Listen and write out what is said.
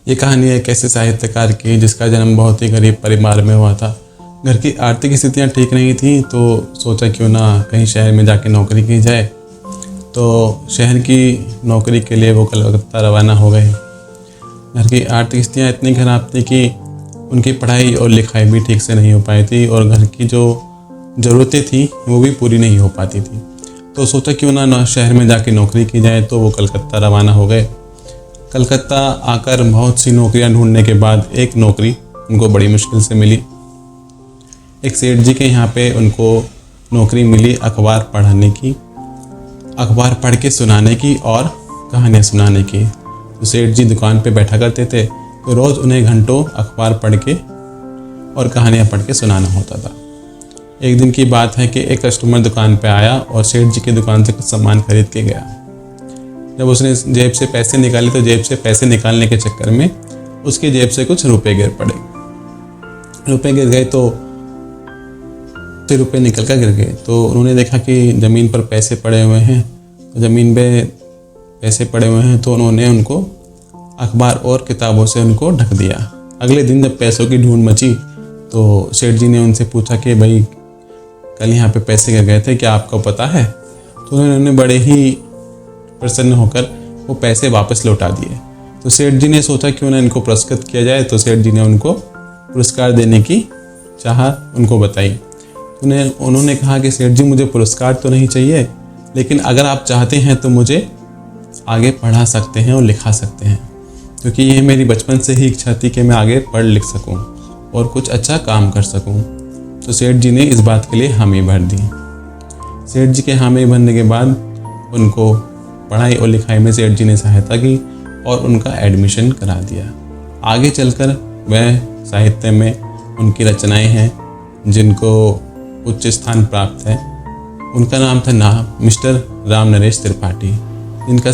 ये कहानी एक ऐसे साहित्यकार की जिसका जन्म बहुत ही गरीब परिवार में हुआ था। घर की आर्थिक स्थितियाँ ठीक नहीं थी, तो सोचा क्यों ना कहीं शहर में जाके नौकरी की जाए। तो शहर की नौकरी के लिए वो कलकत्ता रवाना हो गए। घर की आर्थिक स्थितियाँ इतनी ख़राब थी कि उनकी पढ़ाई और लिखाई भी ठीक से नहीं हो पाई थी और घर की जो ज़रूरतें थी वो भी पूरी नहीं हो पाती थी। तो सोचा क्यों ना शहर में जाके नौकरी की जाए, तो वो कलकत्ता रवाना हो गए। कलकत्ता आकर बहुत सी नौकरियां ढूंढने के बाद एक नौकरी उनको बड़ी मुश्किल से मिली। एक सेठ जी के यहाँ पे उनको नौकरी मिली अखबार पढ़ाने की, अखबार पढ़ के सुनाने की और कहानियाँ सुनाने की। तो सेठ जी दुकान पे बैठा करते थे, तो रोज़ उन्हें घंटों अखबार पढ़ के और कहानियाँ पढ़ के सुनाना होता था। एक दिन की बात है कि एक कस्टमर दुकान पे आया और सेठ जी की दुकान से कुछ सामान खरीद के गया। जब उसने जेब से पैसे निकाले तो जेब से पैसे निकालने के चक्कर में उसकी जेब से कुछ रुपए गिर पड़े। रुपए गिर गए तो रुपए निकल कर गिर गए। तो उन्होंने देखा कि ज़मीन पर पैसे पड़े हुए हैं, तो ज़मीन पे पैसे पड़े हुए हैं, तो उन्होंने उनको अखबार और किताबों से उनको ढक दिया। अगले दिन जब पैसों की ढूंढ मची तो सेठ जी ने उनसे पूछा कि भाई कल यहाँ पे पैसे गिर गए थे, क्या आपको पता है? तो उन्होंने बड़े ही प्रसन्न होकर वो पैसे वापस लौटा दिए। तो सेठ जी ने सोचा क्यों ना इनको पुरस्कृत किया जाए। तो सेठ जी ने उनको पुरस्कार देने की चाह उनको बताई। उन्होंने कहा कि सेठ जी मुझे पुरस्कार तो नहीं चाहिए, लेकिन अगर आप चाहते हैं तो मुझे आगे पढ़ा सकते हैं और लिखा सकते हैं, क्योंकि ये मेरी बचपन से ही इच्छा थी कि मैं आगे पढ़ लिख सकूं और कुछ अच्छा काम कर सकूं। तो सेठ जी ने इस बात के लिए हामी भर दी। सेठ जी के हामी भरने के बाद उनको पढ़ाई और लिखाई में सेठ जी ने सहायता की और उनका एडमिशन करा दिया। आगे चलकर वह साहित्य में उनकी रचनाएं हैं जिनको उच्च स्थान प्राप्त है। उनका नाम था मिस्टर राम नरेश त्रिपाठी, जिनका